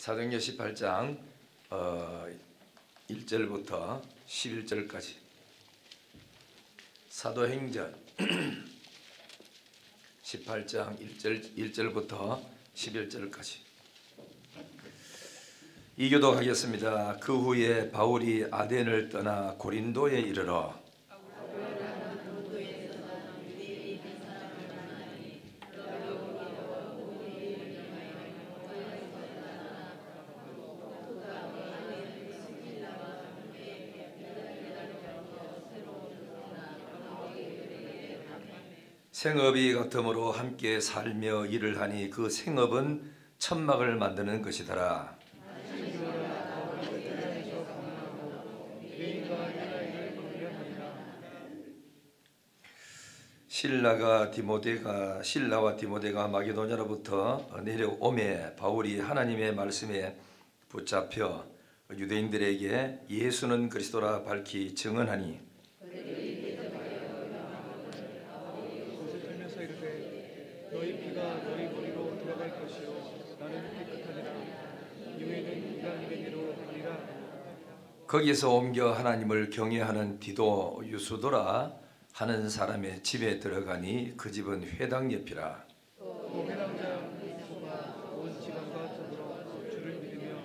사도행전 18장 1절부터 11절까지. 사도행전 18장 1절부터 11절까지 이교독하겠습니다. 그 후에 바울이 아덴을 떠나 고린도에 이르러 생업이 같으므로 함께 살며 일을 하니 그 생업은 천막을 만드는 것이더라. 신라와 디모데가 마게도냐로부터 내려오매 바울이 하나님의 말씀에 붙잡혀 유대인들에게 예수는 그리스도라 밝히 증언하니 너희 피가 너희 머리로 들어갈 것이요 나는 깨끗하니라. 이외에는 이방인에게로 가리라. 거기서 옮겨 하나님을 경외하는 디도 유수도라 하는 사람의 집에 들어가니 그 집은 회당 옆이라. 또 회당장 유수가 온 지방과 더불어 주를 믿으며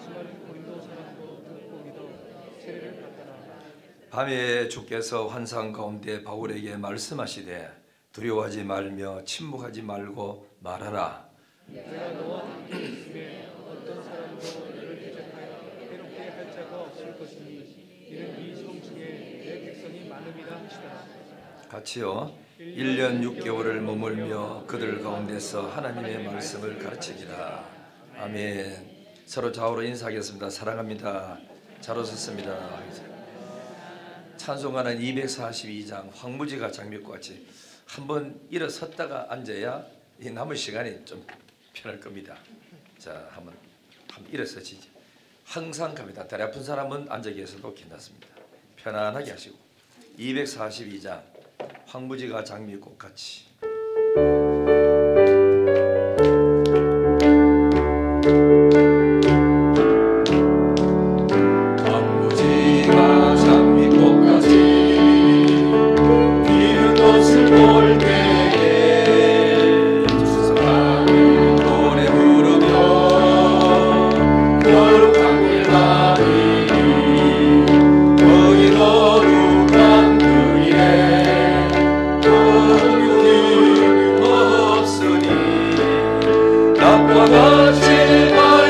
수많은 고린도 사람도 듣고 믿어 세례를 받더라. 밤에 주께서 환상 가운데 바울에게 말씀하시되 두려워하지 말며 침묵하지 말고 말하라. 내가 너와 함께 있음에 어떤 사람도 너를 대적하여 해롭게 할 자가 없을 것이니 이는 이 성중에 내 백성이 많음이라 하시더라. 같이요. 1년 6개월을 머물며 그들 가운데서 하나님의 말씀을 가르치기라. 아멘. 서로 좌우로 인사하겠습니다. 사랑합니다. 잘 오셨습니다. 찬송가는 242장 황무지가 장미꽃 같이 한번 일어섰다가 앉아야 이 남은 시간이 좀 편할 겁니다. 자, 한번 일어서시죠. 항상 갑니다. 다리 아픈 사람은 앉아 계셔도 괜찮습니다. 편안하게 하시고 242장 황무지가 장미꽃 같이. 같이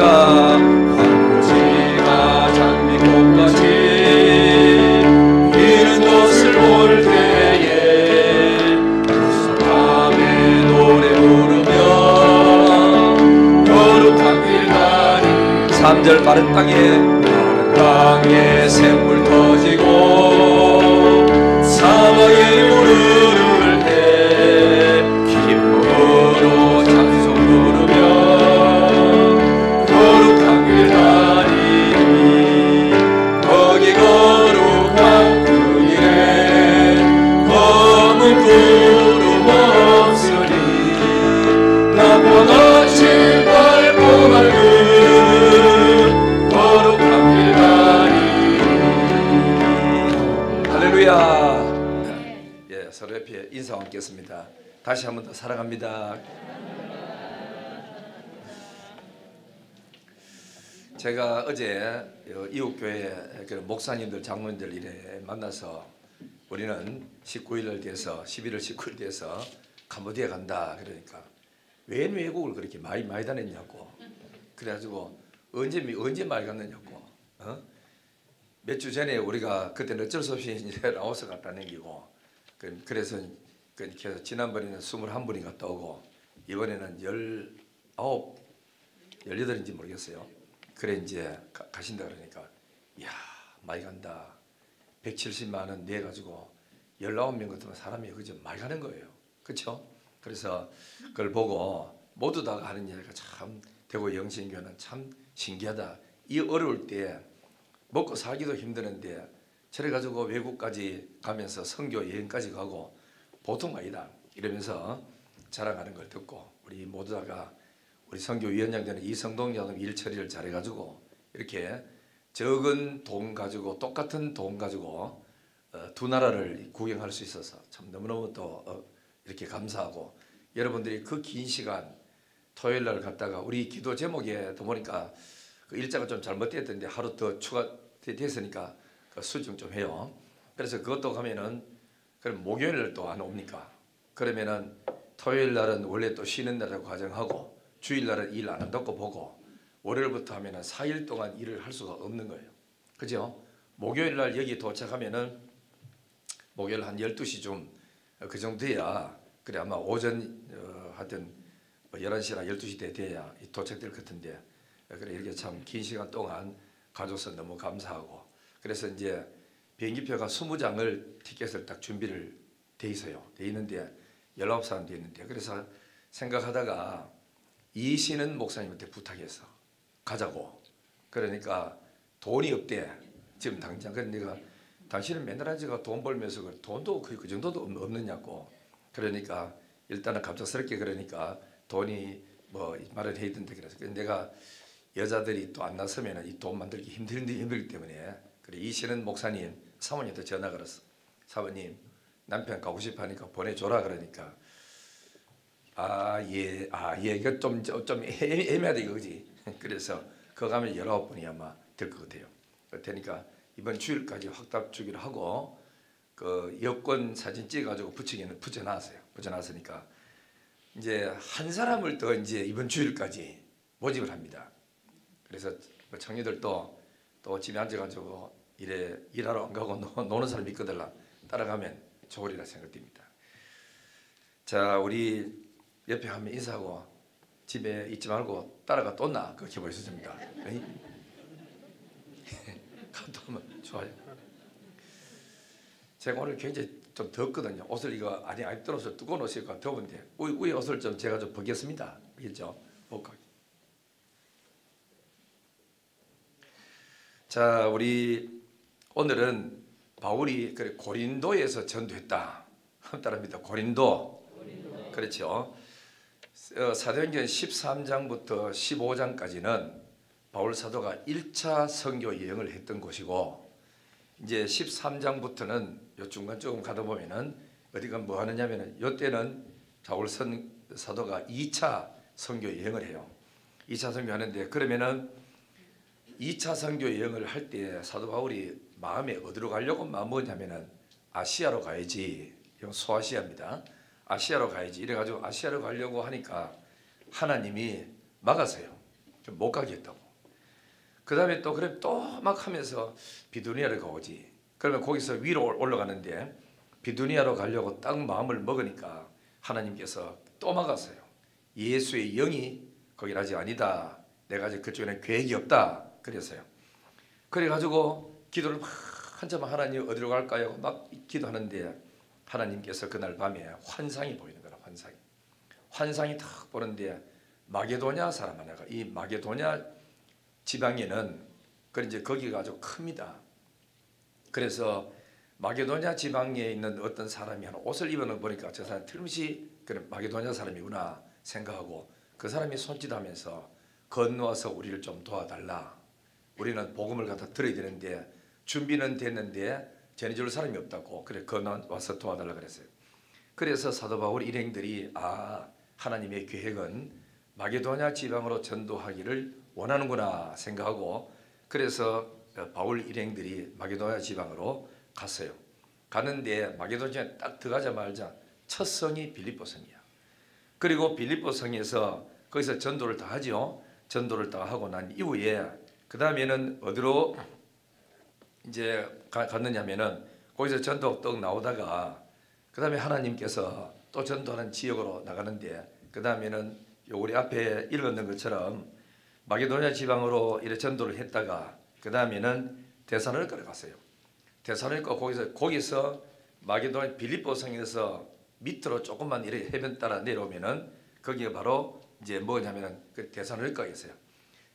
황무지가 장미꽃같이 피는 것을 볼 때에 밤에 노래 부르며 거룩한 길 가니 3절 마른 땅에 샘물 터지고 사막에 무르를 때 기쁨으로 찬송 부르며 거룩한 길 가니 거기 거룩한 그 길에 검은 구름 없으니 나무와 같이 밟고 맑은 거룩한 길 가니. 할렐루야. 예, 서로 옆에 인사와 함께했습니다. 다시 한 번 더 사랑합니다. 제가 어제 이웃교회 목사님들 장로님들 이래 만나서 우리는 19일을 돼서 11월 19일 돼서 캄보디아 간다. 그러니까 왜 외국을 그렇게 많이 다녔냐고. 그래가지고 언제 많이 갔느냐고. 몇 주 전에 우리가 그때는 어쩔 수 없이 이제 라오스 갔다 남기고 그래서 지난번에는 21분이 갔다 오고 이번에는 19, 18인지 모르겠어요. 그래 이제 가신다 그러니까 이야 많이 간다. 170만 원 내가지고 19명 같으면 사람이 그저 많이 가는 거예요. 그렇죠? 그래서 그걸 보고 모두 다 하는 얘기가 참 대구 영신교는 참 신기하다. 이 어려울 때 먹고 살기도 힘드는데 저래 가지고 외국까지 가면서 선교 여행까지 가고 보통 아니다 이러면서 자랑하는 걸 듣고 우리 모두 다가 우리 선교위원장 되는 이성동 장로님 일 처리를 잘해가지고 이렇게 적은 돈 가지고 똑같은 돈 가지고 두 나라를 구경할 수 있어서 참 너무너무 또 이렇게 감사하고 여러분들이 그 긴 시간 토요일 날 갔다가 우리 기도 제목에 또 보니까 그 일자가 좀 잘못됐던데 하루 더 추가됐으니까 그 수정 좀 해요. 그래서 그것도 가면은 그럼 목요일 또 안 옵니까? 그러면은 토요일 날은 원래 또 쉬는 날이라고 가정하고 주일 날은 일 안 한다고 보고 월요일부터 하면은 4일 동안 일을 할 수가 없는 거예요. 그죠? 목요일 날 여기 도착하면은 목요일 한 12시쯤 그 정도 돼야 그래 아마 오전 하여튼 11시나 12시 돼야 도착될 것 같은데 그래 이렇게 참 긴 시간 동안 가줘서 너무 감사하고 그래서 이제 비행기표가 20장을 티켓을 딱 준비를 돼 있어요. 돼 있는데 19사람 돼 있는데 그래서 생각하다가 이신은 목사님한테 부탁해서 가자고. 그러니까 돈이 없대. 지금 당장. 그러니까 당신은 맨날 하지가 돈 벌면서 돈도 그 정도도 없느냐고. 그러니까 일단은 갑작스럽게 그러니까 돈이 뭐 말을 해야 된다 그래서 내가 여자들이 또 안 나서면 이 돈 만들기 힘들기 때문에 그래 이신은 목사님 사모님한테 전화 걸었어. 사모님 남편 가고 싶어 하니까 보내줘라 그러니까 예 이거 좀 애매하다 이거지. 그래서 그거 가면 19분이 아마 될 것 같아요. 그러니까 이번 주일까지 확답 주기로 하고 그 여권 사진 찍어가지고 붙여놨어요. 붙여놨으니까 이제 한 사람을 더 이제 이번 주일까지 모집을 합니다. 그래서 청년들도 또 집에 앉아가지고 일하러 안 가고 노는 사람이 있거든. 따라가면 좋으리라 생각됩니다. 자, 우리 옆에 한번 인사하고 집에 있지 말고 따라가 떴나 그렇게 보여줍니다. 가도 하면 좋아요. 제가 오늘 굉장히 좀 덥거든요. 옷을 이거 아니 들어서 두꺼운 옷이니까 더운데 위에 옷을 좀 제가 좀 벗겠습니다. 알겠죠? 볼까? 자, 우리 오늘은 바울이 고린도에서 전도했다. 한 따라합니다. 고린도. 그렇죠. 사도행전 13장부터 15장까지는 바울 사도가 1차 선교 여행을 했던 곳이고 이제 13장부터는 요 중간 조금 가다 보면은 어디가 뭐 하느냐면은 요 때는 바울 사도가 2차 선교 여행을 해요. 2차 선교 하는데 그러면은 2차 선교 여행을 할 때 사도 바울이 마음에 어디로 가려고 마음먹었냐면은 아시아로 가야지. 이건 소아시아입니다. 아시아로 가야지. 이래가지고 아시아로 가려고 하니까 하나님이 막았어요. 못 가게 했다고. 그 다음에 또 그래 또 막 하면서 비두니아를 가오지. 그러면 거기서 위로 올라가는데 비두니아로 가려고 딱 마음을 먹으니까 하나님께서 또 막았어요. 예수의 영이 거긴 아직 아니다. 내가 아직 그쪽에는 계획이 없다. 그랬어요. 그래가지고 기도를 막 한참 하나님 어디로 갈까요? 막 기도하는데 하나님께서 그날 밤에 환상이 보이는 거라. 환상이 딱 보는데 마게도냐 사람 하나가 이 마게도냐 지방에는 이제 거기가 아주 큽니다. 그래서 마게도냐 지방에 있는 어떤 사람이 한 옷을 입어놓은 보니까 저 사람 틀림없이 그래 마게도냐 사람이구나 생각하고 그 사람이 손짓하면서 건너와서 우리를 좀 도와달라. 우리는 복음을 갖다 들어야 되는데 준비는 됐는데 전해줄 사람이 없다고. 그래 건너와서 도와달라 그랬어요. 그래서 사도 바울 일행들이 하나님의 계획은 마게도냐 지방으로 전도하기를 원하는구나 생각하고 그래서 바울 일행들이 마게도냐 지방으로 갔어요. 가는데 마게도냐에 딱 들어가자마자 첫 성이 빌립보 성이야. 그리고 빌립보 성에서 거기서 전도를 다 하죠. 전도를 다 하고 난 이후에 그 다음에는 어디로 이제 갔느냐면은 거기서 전도 떡 나오다가 그 다음에 하나님께서 또 전도하는 지역으로 나가는데 그 다음에는 우리 앞에 읽었는 것처럼 마게도냐 지방으로 이렇게 전도를 했다가 그 다음에는 데살로니가를 갔어요. 데살로니가 거기서 마게도냐 빌립보 성에서 밑으로 조금만 이렇게 해변 따라 내려오면은 거기가 바로 이제 뭐냐면은 그 데살로니가에 있어요.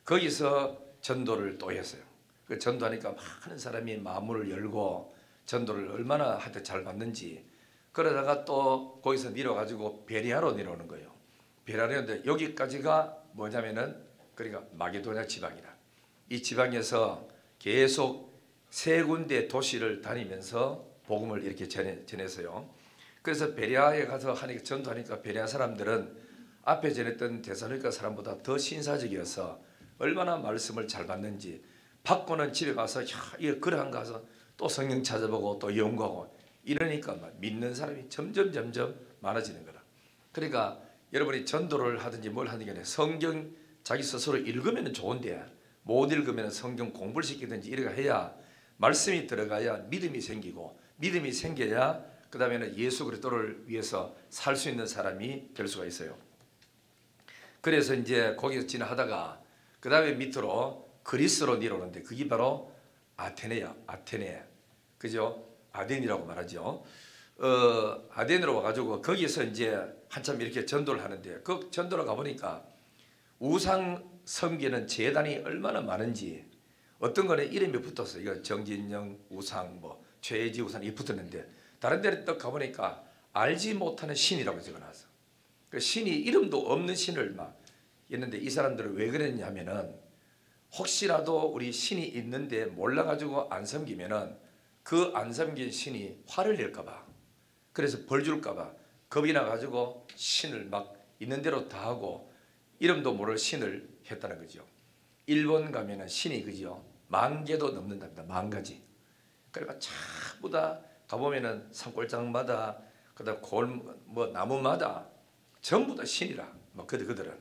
거기서 전도를 또 했어요. 그 전도하니까 많은 사람이 마음을 열고 전도를 얼마나 하여튼 잘 받는지. 그러다가 또 거기서 내려가지고 베레아로 내려오는 거예요. 베레아인데 여기까지가 뭐냐면은 그러니까 마게도냐 지방이라. 이 지방에서 계속 세 군데 도시를 다니면서 복음을 이렇게 전했어요. 그래서 베레아에 가서 하니까 전도하니까 베레아 사람들은 앞에 전했던 데살로니가 사람보다 더 신사적이어서 얼마나 말씀을 잘 받는지 받고는 집에 가서 이거 글한 가서 또 성경 찾아보고 또 연구하고 이러니까 믿는 사람이 점점 많아지는 거라. 그러니까 여러분이 전도를 하든지 뭘 하든지 간에 성경 자기 스스로 읽으면 좋은데 못 읽으면 성경 공부를 시키든지 이래가 해야 말씀이 들어가야 믿음이 생기고 믿음이 생겨야 그 다음에는 예수 그리스도를 위해서 살 수 있는 사람이 될 수가 있어요. 그래서 이제 거기서 지나하다가 그 다음에 밑으로 그리스로 내려오는데 그게 바로 아테네야. 아테네. 그죠? 아덴이라고 말하죠. 아덴으로 와가지고 거기서 이제 한참 이렇게 전도를 하는데 그 전도를 가보니까 우상 섬기는 제단이 얼마나 많은지 어떤 거는 이름이 붙었어. 이거 정진영 우상 뭐 최지 우상 이 붙었는데 다른 데를 또 가보니까 알지 못하는 신이라고 적어놨어. 그 신이 이름도 없는 신을 막 있는데 이 사람들은 왜 그랬냐면은 혹시라도 우리 신이 있는데 몰라가지고 안 섬기면은 그 안 섬긴 신이 화를 낼까봐 그래서 벌 줄까봐 겁이 나가지고 신을 막 있는 대로 다 하고 이름도 모를 신을 했다는 거죠. 일본 가면은 신이 그죠 10,000개도 넘는답니다. 10,000가지. 그러니까 전부 다 가보면은 산골장마다 그다음 뭐 나무마다 전부 다 신이라 뭐 그들은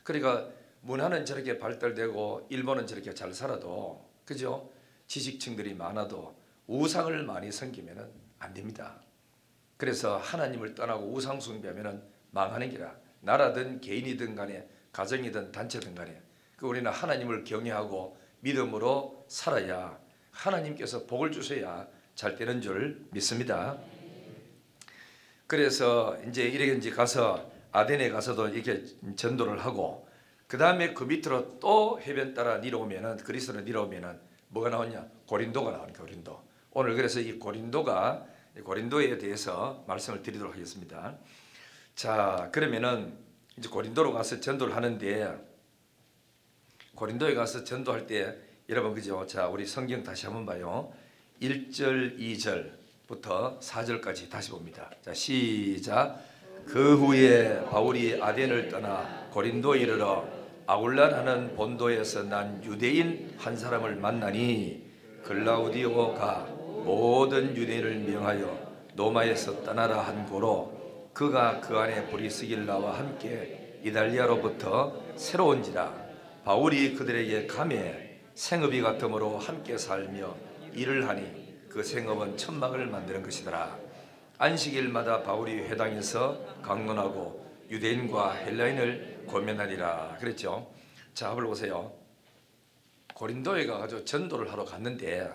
그러니까 문화는 저렇게 발달되고 일본은 저렇게 잘 살아도 그죠 지식층들이 많아도 우상을 많이 섬기면은 안 됩니다. 그래서 하나님을 떠나고 우상 숭배하면은 망하는 기라. 나라든 개인이든 간에 가정이든 단체든 간에 우리는 하나님을 경외하고 믿음으로 살아야 하나님께서 복을 주셔야 잘 되는 줄 믿습니다. 그래서 이제 이렇게 가서 아덴에 가서도 이렇게 전도를 하고 그 다음에 그 밑으로 또 해변 따라 내려오면은 그리스로 내려오면은 뭐가 나오냐 고린도가 나오니까 고린도. 오늘 그래서 이 고린도에 대해서 말씀을 드리도록 하겠습니다. 자 그러면은 이제 고린도로 가서 전도를 하는데 고린도에 가서 전도할 때 여러분 그죠? 자 우리 성경 다시 한번 봐요. 1절 2절부터 4절까지 다시 봅니다. 자 시작. 그 후에 바울이 아덴을 떠나 고린도에 이르러 아울라라는 본도에서 난 유대인 한 사람을 만나니 글라우디오가 모든 유대인을 명하여 로마에서 떠나라 한 고로 그가 그 안에 브리스길라와 함께 이달리아로부터 새로 온지라. 바울이 그들에게 감에 생업이 같음으로 함께 살며 일을 하니 그 생업은 천막을 만드는 것이더라. 안식일마다 바울이 회당에서 강론하고 유대인과 헬라인을 권면하니라 그랬죠. 자, 한번 보세요. 고린도에 가서 전도를 하러 갔는데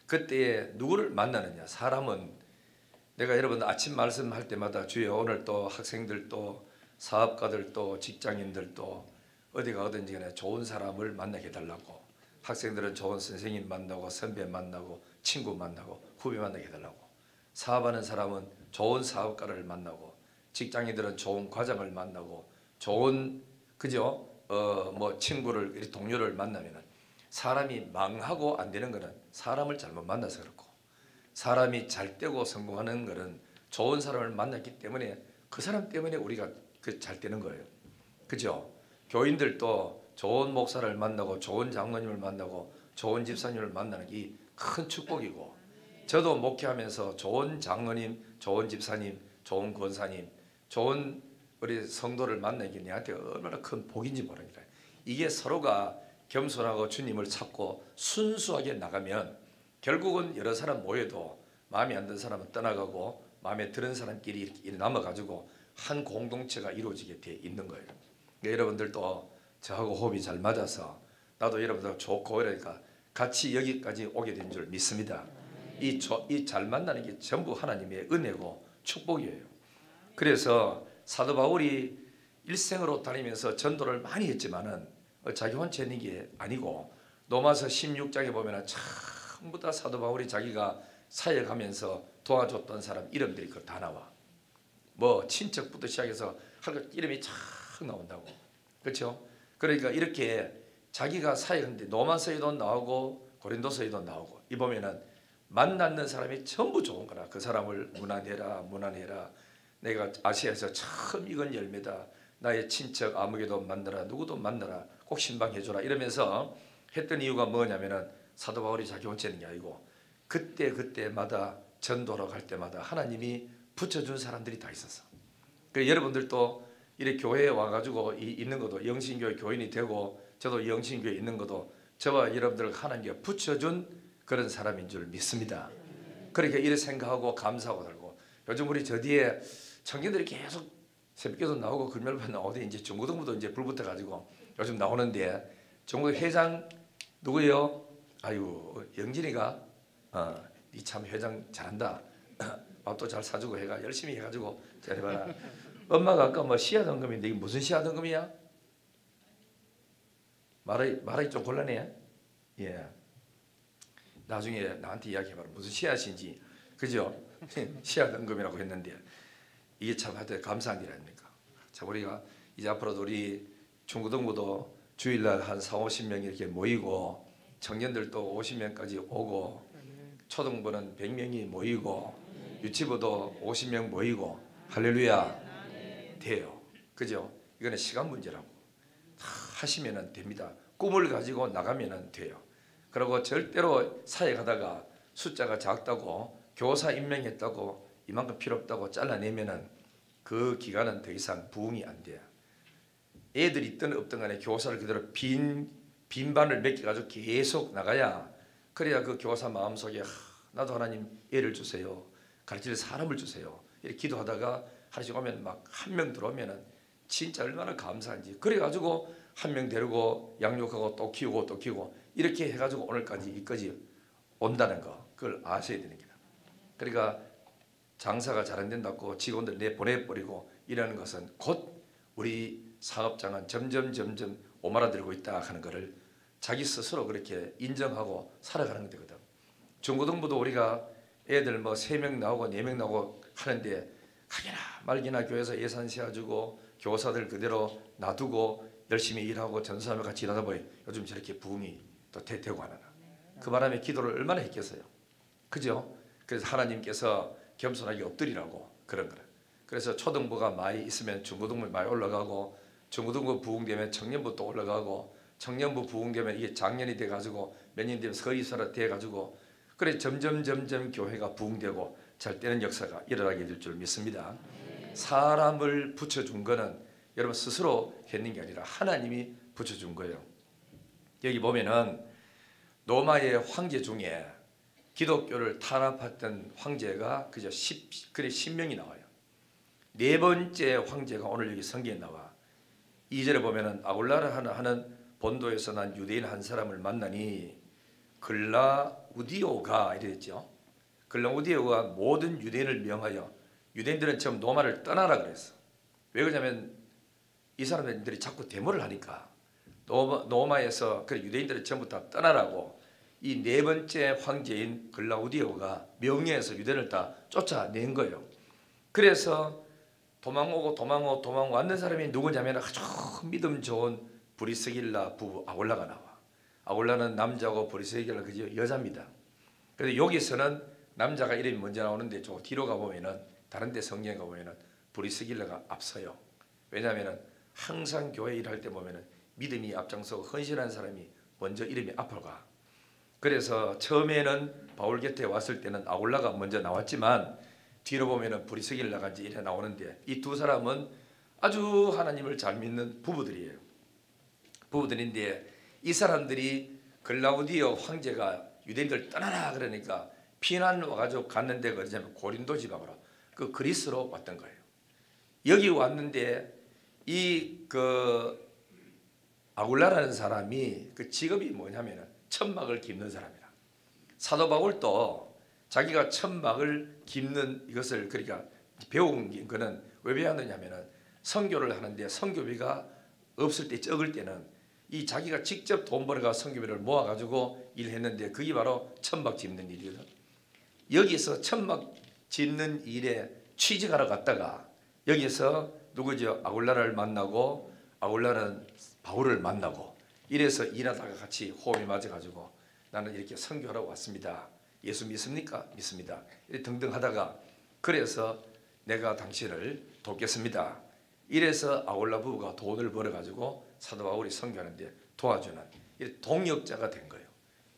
그때 누구를 만나느냐. 사람은 내가 여러분 아침 말씀할 때마다 주여 오늘 또 학생들도 사업가들도 직장인들도 어디가 어딘지 간에 좋은 사람을 만나게 해달라고, 학생들은 좋은 선생님 만나고 선배 만나고 친구 만나고 후배 만나게 해달라고, 사업하는 사람은 좋은 사업가를 만나고 직장인들은 좋은 과장을 만나고 좋은 뭐 친구를 동료를 만나면은 사람이 망하고 안 되는 거는 사람을 잘못 만나서 그렇고, 사람이 잘 되고 성공하는 거는 좋은 사람을 만났기 때문에 그 사람 때문에 우리가 잘 되는 거예요. 그죠? 교인들도 좋은 목사를 만나고 좋은 장로님을 만나고 좋은 집사님을 만나는 게 큰 축복이고, 저도 목회하면서 좋은 장로님, 좋은 집사님, 좋은 권사님, 좋은 우리 성도를 만나는 게 내한테 얼마나 큰 복인지 모릅니다. 이게 서로가 겸손하고 주님을 찾고 순수하게 나가면 결국은 여러 사람 모여도 마음에 안 드는 사람은 떠나가고 마음에 드는 사람끼리 이렇게 남아가지고 한 공동체가 이루어지게 돼 있는 거예요. 그러니까 여러분들도 저하고 호흡이 잘 맞아서 나도 여러분들 좋고 이러니까 같이 여기까지 오게 된 줄 믿습니다. 이 잘 만나는 게 전부 하나님의 은혜고 축복이에요. 그래서 사도 바울이 일생으로 다니면서 전도를 많이 했지만은 자기 혼자 했는 게 아니고 로마서 16장에 보면은 전부 다 사도 바울이 자기가 사역하면서 도와줬던 사람 이름들이 다 나와. 뭐 친척부터 시작해서 이름이 쫙 나온다고. 그렇죠? 그러니까 이렇게 자기가 사역하는데 로마서에도 나오고 고린도서에도 나오고, 이 보면은 만났는 사람이 전부 좋은 거라. 그 사람을 무난해라. 내가 아시아에서 처음 익은 열매다. 나의 친척 아무개도 만나라. 누구도 만나라. 꼭 신방해줘라. 이러면서 했던 이유가 뭐냐면은 사도 바울이 자기 혼자 있는 게 아니고 그때마다 전도로 갈 때마다 하나님이 붙여준 사람들이 다 있었어. 그러니까 여러분들도 이렇게 교회에 와가지고 있는 것도 영신교회 교인이 되고 저도 영신교회에 있는 것도 저와 여러분들 하나님께 붙여준 그런 사람인 줄 믿습니다. 그렇게 이렇게 생각하고 감사하고 살고, 요즘 우리 저 뒤에 청년들이 계속 새벽기도 나오고 금요일만 나오고 이제 중고등부도 이제 불붙어 가지고 요즘 나오는데, 중고등 회장 누구요? 아유, 영진이가 니 참 회장 잘한다. 밥도 잘 사주고 해가 열심히 해가지고 잘해봐라. 엄마가 아까 뭐 시아등금인데 이게 무슨 시아등금이야? 말하기 좀 곤란해. 예. 나중에 나한테 이야기해봐라. 무슨 씨앗인지. 그죠? 씨앗등급이라고 했는데 이게 참 하여튼 감사한 일 아닙니까? 자, 우리가 이제 앞으로도 우리 중고등부도 주일날 한 40-50명 이렇게 모이고 청년들도 50명까지 오고 초등부는 100명이 모이고 유치부도 50명 모이고 할렐루야 돼요. 그죠? 이거는 시간 문제라고. 다 하시면 됩니다. 꿈을 가지고 나가면 돼요. 그리고 절대로 사역하다가 숫자가 작다고 교사 임명했다고 이만큼 필요 없다고 잘라내면은 그 기간은 더 이상 부응이 안 돼요. 애들이 있든 없든 간에 교사를 그대로 빈반을 맡겨가지고 계속 나가야, 그래야 그 교사 마음속에 나도 하나님 애를 주세요. 가르칠 사람을 주세요. 이렇게 기도하다가 하나씩 오면 막 한 명 들어오면은 진짜 얼마나 감사한지. 그래가지고 한 명 데리고 양육하고 또 키우고 이렇게 해가지고 오늘까지 이까지 온다는 거, 그걸 아셔야 되는 거다. 그러니까 장사가 잘 안 된다고 직원들 내보내버리고 이러는 것은 곧 우리 사업장은 점점 오므라들고 있다 하는 것을 자기 스스로 그렇게 인정하고 살아가는 거거든. 중고등부도 우리가 애들 뭐 3명 나오고 4명 나오고 하는데 가기나 말기나 교회에서 예산 세워주고 교사들 그대로 놔두고 열심히 일하고 전수하며 같이 일하다 보니 요즘 저렇게 부흥이 또 되고 하나. 그 바람에 기도를 얼마나 했겠어요. 그죠? 그래서 하나님께서 겸손하게 엎드리라고 그런 거라. 그래서 초등부가 많이 있으면 중고등부 많이 올라가고, 중고등부 부흥되면 청년부 또 올라가고, 청년부 부흥되면 이게 작년이 돼가지고 몇 년 되면 서리서라 돼가지고, 그래 점점 교회가 부흥되고 잘 되는 역사가 일어나게 될 줄 믿습니다. 사람을 붙여준 거는 여러분 스스로 했는 게 아니라 하나님이 붙여준 거예요. 여기 보면은 로마의 황제 중에 기독교를 탄압했던 황제가 그저 10명이 나와요. 네 번째 황제가 오늘 여기 성경에 나와. 2절에 보면은 아굴라라 하는 본도에서 난 유대인 한 사람을 만나니 글라우디오가 이랬죠. 글라우디오가 모든 유대인을 명하여, 유대인들은 처음 로마를 떠나라 그랬어. 왜 그러냐면 이 사람들이 자꾸 데모를 하니까 로마에서 그래 유대인들을 전부 다 떠나라고 이 네 번째 황제인 글라우디오가 명예해서 유대인을 다 쫓아낸 거예요. 그래서 도망오고 왔는 사람이 누구냐면 아주 믿음 좋은 브리스길라 부부 아굴라가 나와. 아굴라는 남자고 브리스길라 그 여자입니다. 그래서 여기서는 남자가 이름이 먼저 나오는데 저 뒤로 가보면은 다른 데 성경에 가보면은 브리스길라가 앞서요. 왜냐하면은 항상 교회 일할 때 보면은 믿음이 앞장서고 헌신한 사람이 먼저 이름이 앞으로 가. 그래서 처음에는 바울 곁에 왔을 때는 아굴라가 먼저 나왔지만 뒤로 보면은 브리스길라가 이제 이래 나오는데 이 두 사람은 아주 하나님을 잘 믿는 부부들이에요. 부부들인데 이 사람들이 글라우디오 황제가 유대인들 떠나라 그러니까 피난 와가지고 갔는데 어디냐면 고린도 지방으로 그 그리스로 왔던 거예요. 여기 왔는데 이 아굴라라는 사람이 그 직업이 뭐냐면은 천막을 깁는 사람이라. 사도 바울도 자기가 천막을 깁는 이것을 그러니까 배운 거는 왜 배웠느냐면은 선교를 하는데 선교비가 없을 때 적을 때는 이 자기가 직접 돈 벌어가 선교비를 모아가지고 일했는데 그게 바로 천막 짚는 일이거든. 여기서 천막 짚는 일에 취직하러 갔다가 여기서 누구죠? 아굴라를 만나고 아굴라는 바울을 만나고 이래서 일하다가 같이 호흡이 맞아가지고 나는 이렇게 선교하러 왔습니다. 예수 믿습니까? 믿습니다. 이렇게 등등 하다가 그래서 내가 당신을 돕겠습니다. 이래서 아굴라 부부가 돈을 벌어가지고 사도 바울이 선교하는데 도와주는 동역자가 된 거예요.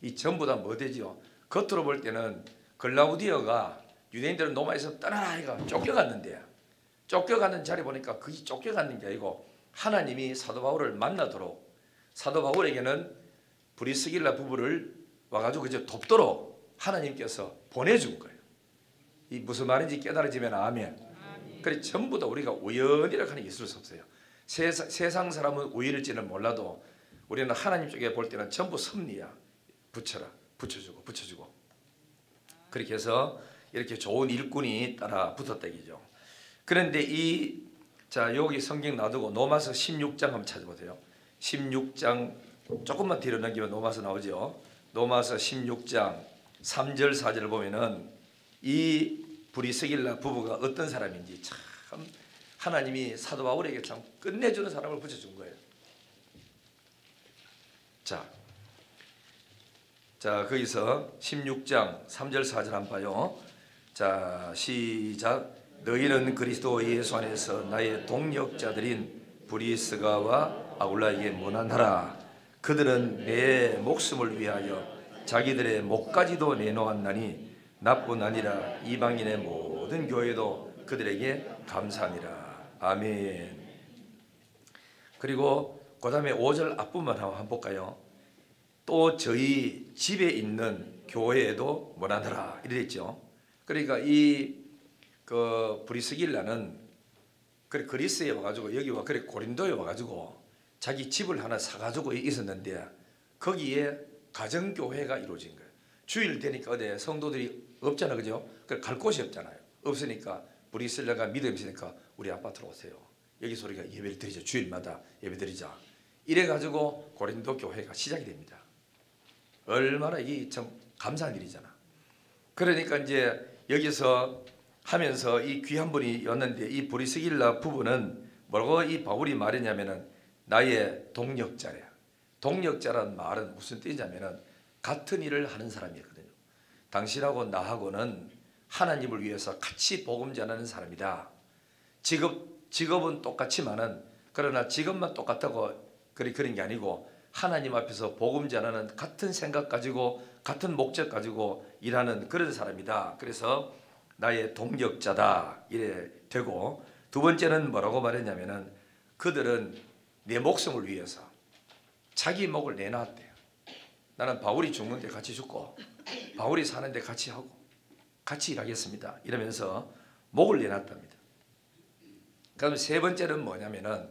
이 전부 다 뭐 되죠? 겉으로 볼 때는 글라우디오가 유대인들은 로마에서 떠나라 이가 쫓겨갔는데 쫓겨가는 자리 보니까 그게 쫓겨가는 게 아니고 하나님이 사도 바울을 만나도록 사도 바울에게는 브리스길라 부부를 와가지고 이제 돕도록 하나님께서 보내준 거예요. 이 무슨 말인지 깨달아지면 아멘. 그래 전부 다 우리가 우연이라고 하는 게 있을 수 없어요. 세상 사람은 우연일지는 몰라도 우리는 하나님 쪽에 볼 때는 전부 섭리야. 붙여라, 붙여주고. 그렇게 해서 이렇게 좋은 일꾼이 따라 붙었다 이죠. 그런데 자 여기 성경 놔두고 로마서 16장 한번 찾아보세요. 16장 조금만 뒤로 넘기면 로마서 나오죠. 로마서 16장 3절 4절 보면은 이 브리스길라 부부가 어떤 사람인지 참 하나님이 사도 바울에게 참 끝내주는 사람을 붙여준 거예요. 자 거기서 16장 3절 4절 한번 봐요. 자 시작. 너희는 그리스도 예수 안에서 나의 동역자들인 브리스가와 아굴라에게 문안하라. 그들은 내 목숨을 위하여 자기들의 목까지도 내놓았나니 나뿐 아니라 이방인의 모든 교회도 그들에게 감사하니라. 아멘. 그리고 그 다음에 5절 앞부분 한번 볼까요? 또 저희 집에 있는 교회에도 문안하라 이래 있죠. 그러니까 브리스길라는 그리스에 와가지고 여기와 고린도에 와가지고 자기 집을 하나 사가지고 있었는데 거기에 가정교회가 이루어진 거예요. 주일 되니까 어디 성도들이 없잖아, 그죠? 갈 곳이 없잖아요. 없으니까 브리스길라가 믿음이 있으니까 우리 아파트로 오세요. 여기서 우리가 예배를 드리자. 주일마다 예배 드리자. 이래가지고 고린도 교회가 시작이 됩니다. 얼마나 이 참 감사한 일이잖아. 그러니까 이제 여기서 하면서 이 귀한 분이 왔는데 이 브리스길라 부부는 뭐라고 이 바울이 말했냐면은 나의 동역자래요. 동역자란 말은 무슨 뜻이냐면은 같은 일을 하는 사람이거든요. 당신하고 나하고는 하나님을 위해서 같이 복음 전하는 사람이다. 직업은 똑같지만은 그러나 직업만 똑같다고 그런 게 아니고 하나님 앞에서 복음 전하는 같은 생각 가지고 같은 목적 가지고 일하는 그런 사람이다. 그래서 나의 동역자다 이래 되고, 두 번째는 뭐라고 말했냐면은 그들은 내 목숨을 위해서 자기 목을 내놨대요. 나는 바울이 죽는데 같이 죽고 바울이 사는데 같이 하고 같이 일하겠습니다. 이러면서 목을 내놨답니다. 그다음 세 번째는 뭐냐면은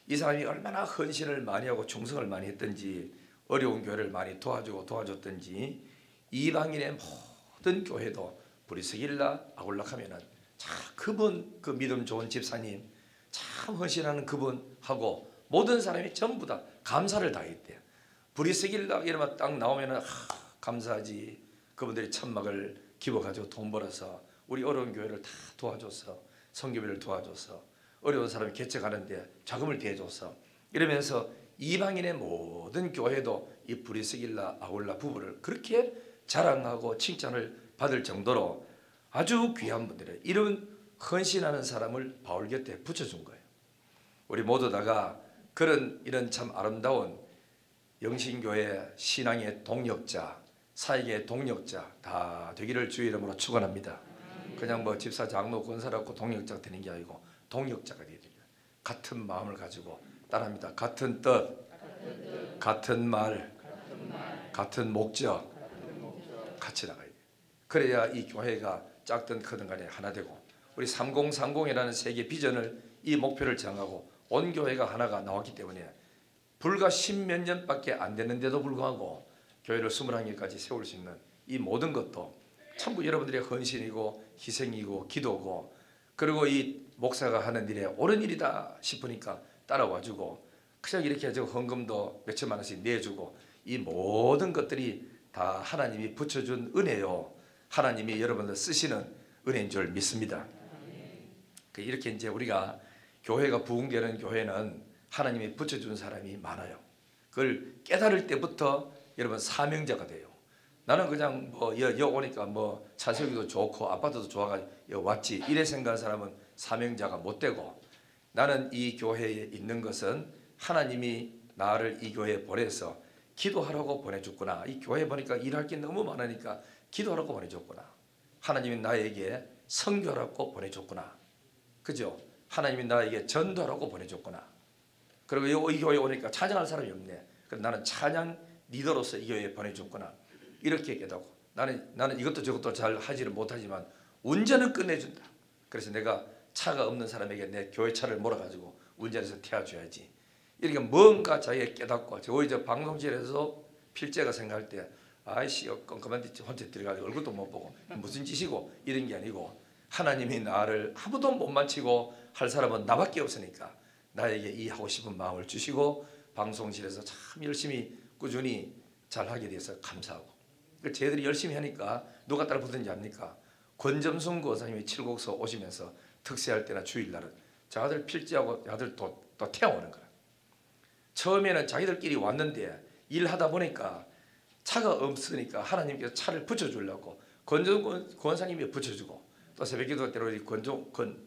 이 사람이 얼마나 헌신을 많이 하고 충성을 많이 했던지 어려운 교회를 많이 도와줬던지 이방인의 모든 교회도 브리스길라 아굴라 하면은 참 그분 그 믿음 좋은 집사님 참 헌신하는 그분하고 모든 사람이 전부 다 감사를 다했대요. 브리스길라 이러면 딱 나오면은 감사하지. 그분들이 천막을 기부가지고 돈 벌어서 우리 어려운 교회를 다 도와줘서 선교비를 도와줘서 어려운 사람이 개척하는데 자금을 대줘서 이러면서 이방인의 모든 교회도 이 브리스길라 아굴라 부부를 그렇게 자랑하고 칭찬을 받을 정도로 아주 귀한 분들이에요. 이런 헌신하는 사람을 바울 곁에 붙여준 거예요. 우리 모두 다가 이런 참 아름다운 영신교회 신앙의 동력자, 사역의 동력자 다 되기를 주의 이름으로 축원합니다. 그냥 뭐 집사, 장로, 권사라고 동력자가 되는 게 아니고 동력자가 되야 됩니다. 같은 마음을 가지고 따라합니다. 같은 뜻, 같은 말, 같은 목적 같이 나가야 돼요. 그래야 이 교회가 작든 크든 간에 하나 되고 우리 3030이라는 세계 비전을 이 목표를 정하고 온 교회가 하나가 나왔기 때문에 불과 10몇 년밖에 안 됐는데도 불구하고 교회를 21개까지 세울 수 있는 이 모든 것도 전부 여러분들의 헌신이고 희생이고 기도고 그리고 이 목사가 하는 일에 옳은 일이다 싶으니까 따라와주고 그냥 이렇게 해서 헌금도 몇천만 원씩 내주고 이 모든 것들이 다 하나님이 붙여준 은혜요. 하나님이 여러분들 쓰시는 은혜인 줄 믿습니다. 이렇게 이제 우리가 교회가 부흥되는 교회는 하나님이 붙여준 사람이 많아요. 그걸 깨달을 때부터 여러분 사명자가 돼요. 나는 그냥 여 오니까 차 세우기도 좋고 아파트도 좋아가지고 왔지 이래 생각하는 사람은 사명자가 못 되고 나는 이 교회에 있는 것은 하나님이 나를 이 교회에 보내서 기도하라고 보내줬구나. 이 교회 보니까 일할 게 너무 많으니까 기도하라고 보내줬구나. 하나님이 나에게 선교하라고 보내줬구나. 그죠? 하나님이 나에게 전도하라고 보내줬구나. 그리고 이 교회에 오니까 찬양할 사람이 없네. 그래서 나는 찬양 리더로서 이 교회에 보내줬구나. 이렇게 깨닫고 나는 이것도 저것도 잘 하지를 못하지만 운전은 끝내준다. 그래서 내가 차가 없는 사람에게 내 교회 차를 몰아가지고 운전해서 태워줘야지. 이렇게 뭔가 자기가 깨닫고 저희 방송실에서 필제가 생각할 때 아이씨 껌껌한 데 혼자 들어가서 얼굴도 못 보고 무슨 짓이고 이런 게 아니고 하나님이 나를 아무도 못 만지고 할 사람은 나밖에 없으니까 나에게 이 하고 싶은 마음을 주시고 방송실에서 참 열심히 꾸준히 잘하게 돼서 감사하고 쟤들이 열심히 하니까 누가 따라 붙든지 압니까? 권점순 권사님이 칠곡서 오시면서 특세할 때나 주일날은 자들 필지하고 자들 또 태워오는 거야. 처음에는 자기들끼리 왔는데 일하다 보니까 차가 없으니까 하나님께서 차를 붙여주려고 권정권 권사님이 붙여주고 또 새벽기도 때로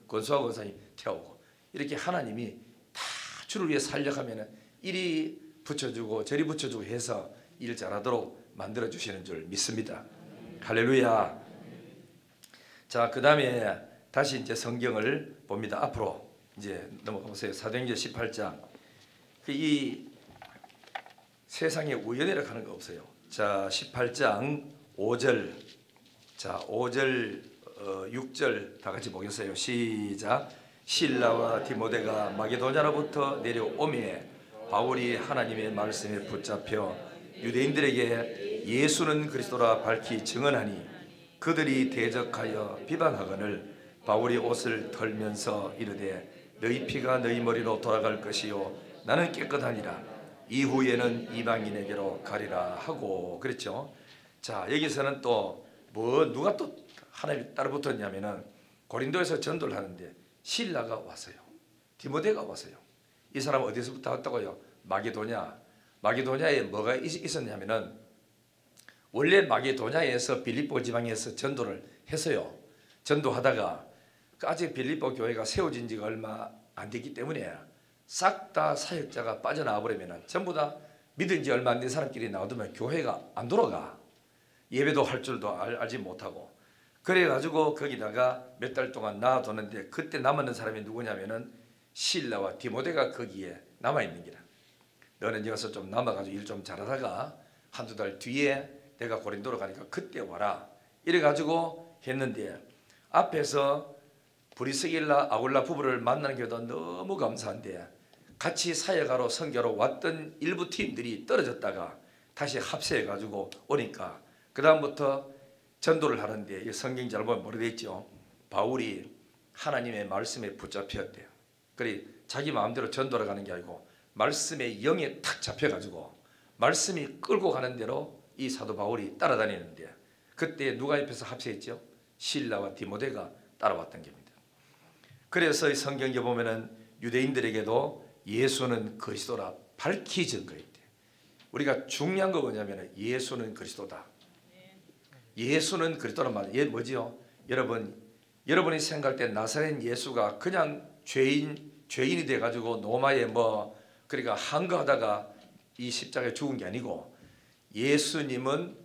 권수아 권사님 태우고 이렇게 하나님이 다 주를 위해 살려가면은 이리 붙여주고 저리 붙여주고 해서 일 잘하도록 만들어 주시는 줄 믿습니다. 할렐루야. 자, 그 다음에 다시 이제 성경을 봅니다. 앞으로 이제 넘어가 보세요. 사도행전 18장. 이 세상에 우연이라 하는 거 없어요. 자, 18장 5절. 자, 5절 6절 다 같이 보겠어요. 시작. 실라와 디모데가 마게도냐로부터 내려오매 바울이 하나님의 말씀에 붙잡혀 유대인들에게 예수는 그리스도라 밝히 증언하니 그들이 대적하여 비방하거늘 바울이 옷을 털면서 이르되 너희 피가 너희 머리로 돌아갈 것이요 나는 깨끗하니라. 이후에는 이방인에게로 가리라 하고 그랬죠. 자, 여기서는 또 누가 또 하나님 따라 붙었냐면은 고린도에서 전도를 하는데 실라가 왔어요. 디모데가 왔어요. 이 사람 어디서부터 왔다고요? 마게도냐에 뭐가 있었냐면은 원래 마게도냐에서 빌립보 지방에서 전도를 했어요. 전도하다가 아직 빌립보 교회가 세워진 지가 얼마 안 됐기 때문에 싹 다 사역자가 빠져나와 버리면 전부 다 믿은 지 얼마 안 된 사람끼리 나와두면 교회가 안 돌아가. 예배도 할 줄도 알지 못하고 그래가지고 거기다가 몇 달 동안 놔두는데 그때 남았는 사람이 누구냐면은 실라와 디모데가 거기에 남아있는 기라. 너는 여기서 좀 남아가지고 일 좀 잘하다가 한두 달 뒤에 내가 고린도로 가니까 그때 와라 이래가지고 했는데 앞에서 브리스길라 아굴라 부부를 만나는 게도 너무 감사한데 같이 사역하러 선교로 왔던 일부 팀들이 떨어졌다가 다시 합세해가지고 오니까 그 다음부터 전도를 하는데 성경 잘 보면 뭐라 돼 있죠? 바울이 하나님의 말씀에 붙잡혔대요. 그래 자기 마음대로 전도를 가는 게 아니고 말씀의 영에 탁 잡혀가지고 말씀이 끌고 가는 대로 이 사도 바울이 따라다니는데 그때 누가 옆에서 합세했죠? 실라와 디모데가 따라왔던 겁니다. 그래서 이 성경에 보면은 유대인들에게도 예수는 그리스도라 밝히 증거했대. 우리가 중요한 거 뭐냐면 예수는 그리스도다. 예수는 그리스도란 말이에요. 뭐지요? 여러분이 생각할 때 나사렛 예수가 그냥 죄인이 돼가지고 노마에 그러니까 한거하다가 이 십자가에 죽은 게 아니고 예수님은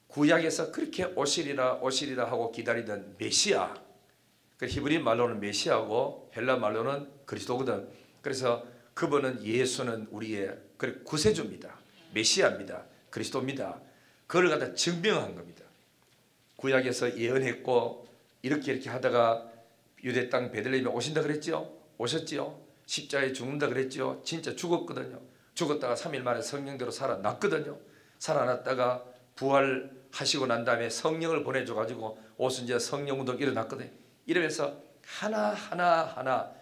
구약에서 그렇게 오시리라 하고 기다리던 메시아, 그 히브리 말로는 메시아고 헬라 말로는 그리스도거든. 그래서 그분은 예수는 우리의 구세주입니다. 메시아입니다. 그리스도입니다. 그걸 갖다 증명한 겁니다. 구약에서 예언했고 이렇게 하다가 유대 땅 베들레헴에 오신다 그랬죠. 오셨지요. 십자가에 죽는다 그랬죠. 진짜 죽었거든요. 죽었다가 3일 만에 성령대로 살아났거든요. 살아났다가 부활하시고 난 다음에 성령을 보내줘가지고 오순절 성령운동 일어났거든요. 이러면서 하나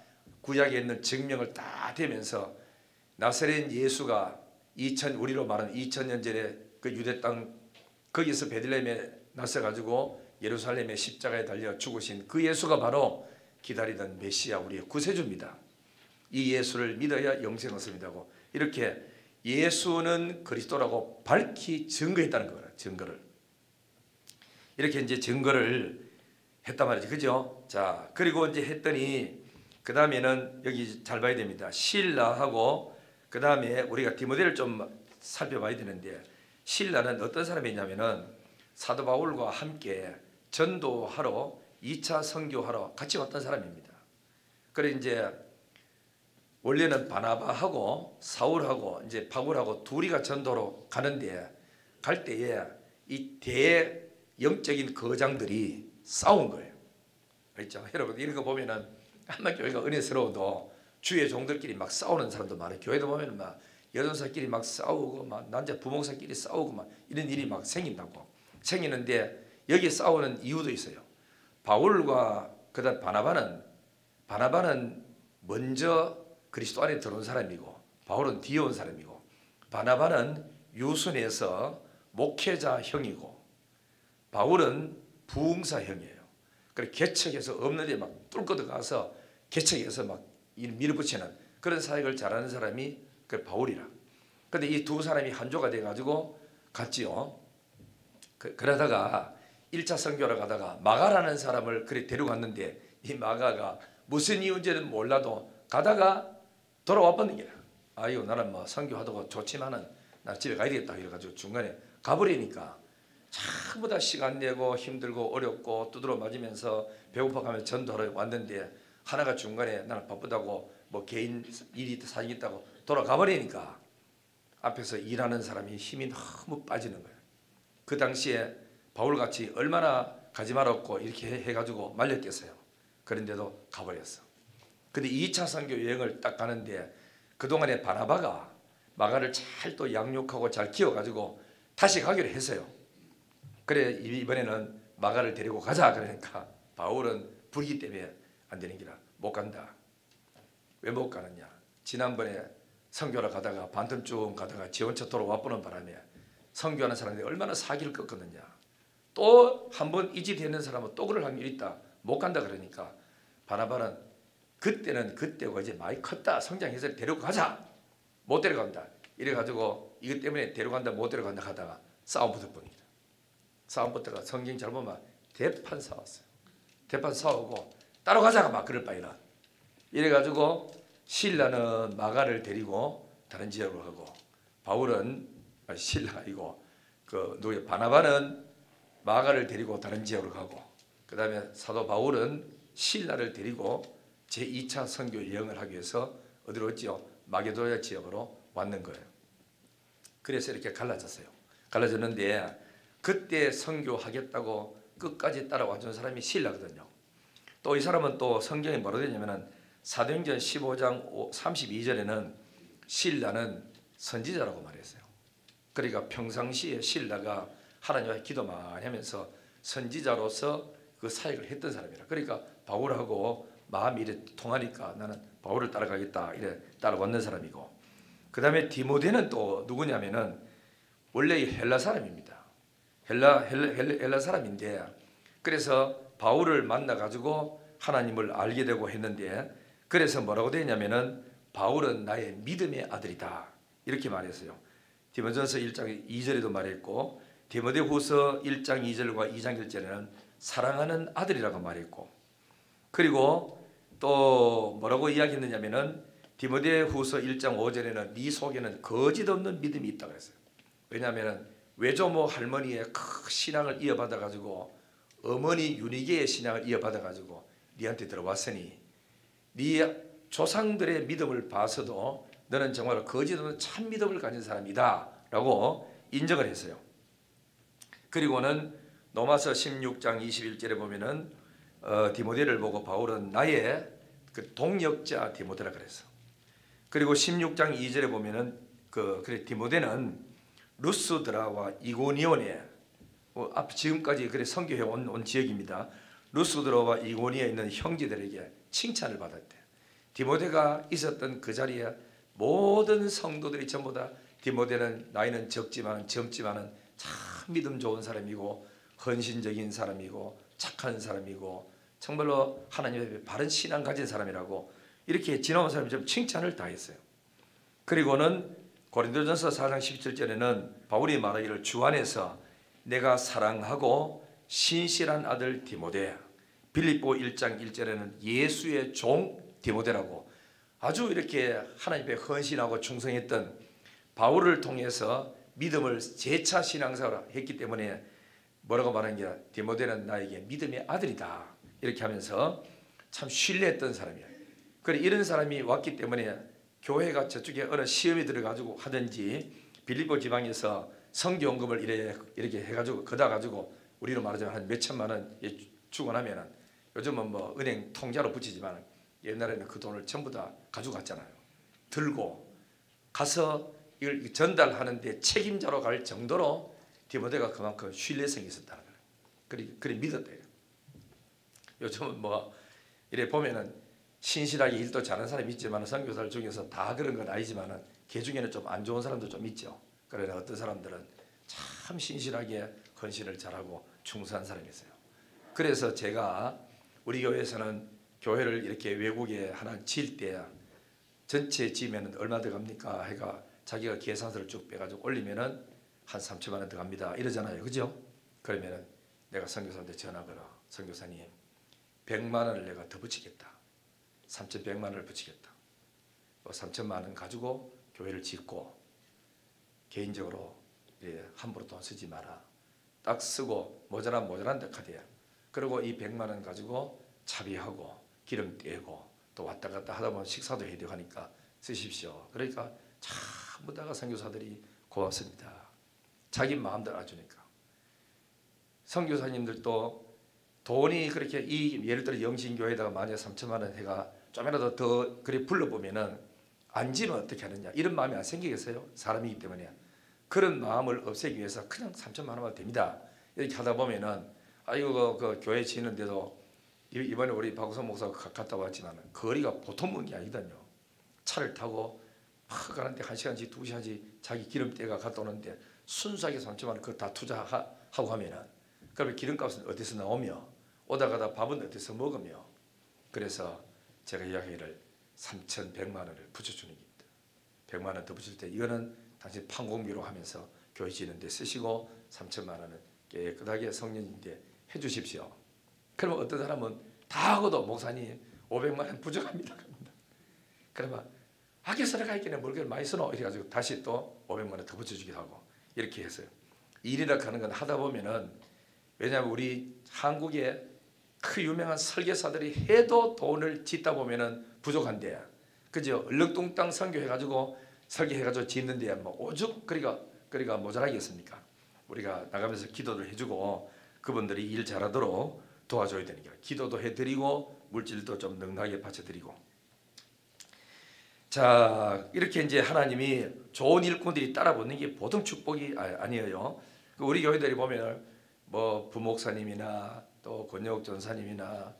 구약에 있는 증명을 다 되면서 나사렛 예수가 우리로 말하는 2000년 전에 그 유대 땅 거기서 베들레헴에 나서가지고 예루살렘의 십자가에 달려 죽으신 그 예수가 바로 기다리던 메시아 우리의 구세주입니다. 이 예수를 믿어야 영생 얻습니다고 이렇게 예수는 그리스도라고 밝히 증거했다는 거예요. 증거를 이렇게 이제 증거를 했단 말이죠. 그죠? 자, 그리고 이제 했더니 그 다음에는 여기 잘 봐야 됩니다. 실라하고 그 다음에 우리가 디모데를 좀 살펴봐야 되는데 실라는 어떤 사람이냐면은 사도 바울과 함께 전도하러 2차 선교하러 같이 왔던 사람입니다. 그래 이제 원래는 바나바하고 사울하고 이제 바울하고 둘이가 전도로 가는데 갈 때에 이 대영적인 거장들이 싸운 거예요. 그렇죠? 여러분 이런 거 보면은 아마 교회가 은혜스러워도 주의 종들끼리 막 싸우는 사람도 많아요. 교회도 보면은 막 여전사끼리 막 싸우고 막 남자 부목사끼리 싸우고 막 이런 일이 막 생기는데 여기 싸우는 이유도 있어요. 바울과 그다음 바나바는 먼저 그리스도 안에 들어온 사람이고 바울은 뒤에 온 사람이고 바나바는 유순에서 목회자형이고 바울은 부흥사형이에요. 그래 개척해서 없는 데 막 뚫고 들어가서 개척해서 막 밀어붙이는 그런 사역을 잘하는 사람이 그 바울이라. 근데 이 두 사람이 한조가 돼가지고 갔지요. 그러다가 1차 선교를 가다가 마가라는 사람을 그래 데려갔는데 이 마가가 무슨 이유인지는 몰라도 가다가 돌아와 버린 거야. 아이고 나는 뭐 선교하다가 좋지만은 나 집에 가야 되겠다 이래가지고 중간에 가버리니까 전부 다 시간 내고 힘들고 어렵고 두드러 맞으면서 배고파가면서 전도하러 왔는데 하나가 중간에 나는 바쁘다고 뭐 개인 일이 사정 있다고 돌아가 버리니까 앞에서 일하는 사람이 힘이 너무 빠지는 거예요. 그 당시에 바울같이 얼마나 가지 말았고 이렇게 해가지고 말렸겠어요. 그런데도 가버렸어. 근데 2차 선교 여행을 딱 가는데 그동안에 바나바가 마가를 잘 또 양육하고 잘 키워가지고 다시 가기로 했어요. 그래 이번에는 마가를 데리고 가자 그러니까 바울은 불기 때문에 안 되는 기라 못 간다. 왜 못 가느냐? 지난번에 선교를 가다가 반틈쯤 가다가 지원차 돌아와 보는 바람에 선교하는 사람들이 얼마나 사기를 꺾었느냐. 또 한 번 이 집 되는 사람은 또 그럴 확률이 있다. 못 간다 그러니까 바나바는 그때는 그때고 이제 많이 컸다. 성장해서 데리고 가자. 못 데려간다. 이래가지고 이것 때문에 데려간다 못 데려간다 하다가 싸움 붙어버립니다. 싸움 붙다가 성경 잘 보면 대판 싸웠어요. 대판 싸우고 따라가자가 막 그럴 바이라. 이래가지고 실라는 마가를 데리고 다른 지역으로 가고 바울은 실라이고 그 누구 바나바는 마가를 데리고 다른 지역으로 가고 그 다음에 사도 바울은 실라를 데리고 제2차 선교 여행을 하기 위해서 어디로 왔죠? 마게도냐 지역으로 왔는 거예요. 그래서 이렇게 갈라졌어요. 갈라졌는데 그때 선교하겠다고 끝까지 따라와 준 사람이 실라거든요. 또 이 사람은 또 성경에 뭐라 되냐면은 사도행전 15장 32절에는 실라는 선지자라고 말했어요. 그러니까 평상시에 실라가 하나님과 기도 많이 하면서 선지자로서 그 사역을 했던 사람이라. 그러니까 바울하고 마음이 이래 통하니까 나는 바울을 따라가겠다 이래 따라왔는 사람이고, 그 다음에 디모데는 또 누구냐면은 원래 헬라 사람입니다. 헬라 사람인데, 그래서 바울을 만나 가지고 하나님을 알게 되고 했는데, 그래서 뭐라고 되냐면은 바울은 나의 믿음의 아들이다 이렇게 말했어요. 디모데전서 1장 2절에도 말했고, 디모데후서 1장 2절과 2장 1절에는 사랑하는 아들이라고 말했고, 그리고 또 뭐라고 이야기했느냐면은 디모데후서 1장 5절에는 네 속에는 거짓 없는 믿음이 있다고 했어요. 왜냐하면 외조모 할머니의 큰 신앙을 이어받아 가지고 어머니 유니게의 신앙을 이어받아 가지고 네한테 들어왔으니 네 조상들의 믿음을 봐서도 너는 정말 거짓 없는 참 믿음을 가진 사람이다 라고 인정을 했어요. 그리고는 로마서 16장 21절에 보면은 디모데를 보고 바울은 나의 그 동역자 디모데라 그랬어. 그리고 16장 2절에 보면은 그래 디모데는 루스드라와 이고니온에 지금까지 그래 선교해 온 지역입니다. 루스드라와 이고니에 있는 형제들에게 칭찬을 받았대. 디모데가 있었던 그 자리에 모든 성도들이 전부 다 디모데는 나이는 적지만 젊지만은 참 믿음 좋은 사람이고 헌신적인 사람이고 착한 사람이고 정말로 하나님 앞에 바른 신앙 가진 사람이라고 이렇게 지나온 사람이 좀 칭찬을 다 했어요. 그리고는 고린도전서 4장 17절에는 바울이 말하기를 주 안에서 내가 사랑하고 신실한 아들 디모데, 빌립보 1장 1절에는 예수의 종 디모데라고 아주 이렇게 하나님께 헌신하고 충성했던 바울을 통해서 믿음을 재차 신앙생활을 했기 때문에 뭐라고 말하는 게 디모데는 나에게 믿음의 아들이다 이렇게 하면서 참 신뢰했던 사람이에요. 그래 이런 사람이 왔기 때문에 교회가 저쪽에 어느 시험이 들어가지고 하든지 빌립보 지방에서 성교원금을 이렇게 해가지고 걷어 가지고 우리로 말하자면 한 몇천만 원 주고 나면은 요즘은 뭐 은행 통장으로 붙이지만 옛날에는 그 돈을 전부 다 가져갔잖아요. 들고 가서 이걸 전달하는데 책임자로 갈 정도로 디모데가 그만큼 신뢰성이 있었다는 거예요. 그래 믿었대요. 요즘은 뭐 이래 보면은 신실하게 일도 잘하는 사람이 있지만 선교사들 중에서 다 그런 건 아니지만은 그 중에는 좀 안 좋은 사람도 좀 있죠. 그러나 어떤 사람들은 참 신실하게 헌신을 잘하고 충성한 사람이 있어요. 그래서 제가 우리 교회에서는 교회를 이렇게 외국에 하나 지을 때 전체 지으면 얼마 들어갑니까? 해가 자기가 계산서를 쭉 빼가지고 올리면은 한 3천만 원 들어갑니다. 이러잖아요. 그죠? 그러면은 내가 선교사한테 전화 걸어. 선교사님 100만 원을 내가 더 붙이겠다. 3,100만 원을 붙이겠다. 3천만 원 가지고 교회를 짓고 개인적으로 함부로 돈 쓰지 마라. 딱 쓰고 모자란 데 카드야. 그리고 이 100만 원 가지고 차비하고 기름 떼고 또 왔다 갔다 하다 보면 식사도 해야 되고 하니까 쓰십시오. 그러니까 전부 다가 선교사들이 고맙습니다. 자기 마음대로 알아주니까. 선교사님들도 돈이 그렇게 예를 들어 영신교회에다가 만약 3천만 원 해가 좀이라도 더 그래 불러보면은 안 지면 어떻게 하느냐 이런 마음이 안 생기겠어요? 사람이기 때문에. 그런 마음을 없애기 위해서 그냥 3천만 원만 됩니다. 이렇게 하다 보면은 이거 그 교회 지는데도 이번에 우리 박우선 목사가 갔다 왔지만 거리가 보통 먼 게 아니거든요. 차를 타고 막 가는데 1시간씩 2시간씩 자기 기름때가 갔다 오는데 순수하게 3천만 원 그거 다 투자하고 하면은 그러면 기름값은 어디서 나오며 오다 가다 밥은 어디서 먹으며. 그래서 제가 이야기를 3,100만 원을 붙여주는 겁니다. 100만 원 더 붙일 때 이거는 당신 판공비로 하면서 교회 지는 데 쓰시고 3천만 원은 깨끗하게 성령님께 해주십시오. 그러면 어떤 사람은 다 하고도 목사님 500만 원 부족합니다. 그러면 아껴 써라가 있겠네 뭘 그렇게 많이 써노 이래가지고 다시 또 500만 원 더 붙여주기도 하고 이렇게 했어요. 일이라 하는 건 하다 보면은 왜냐하면 우리 한국에 그 유명한 설계사들이 해도 돈을 짓다 보면은 부족한데 그죠? 얼렁뚱땅 설계해가지고 짓는데 뭐 오죽 그러니까 모자라겠습니까? 우리가 나가면서 기도를 해주고 그분들이 일 잘하도록 도와줘야 되는 거야. 기도도 해드리고 물질도 좀 넉넉하게 바쳐드리고. 자, 이렇게 이제 하나님이 좋은 일꾼들이 따라붙는 게 보통 축복이 아니에요. 우리 교회들이 보면 뭐 부목사님이나 또 권영욱 전사님이나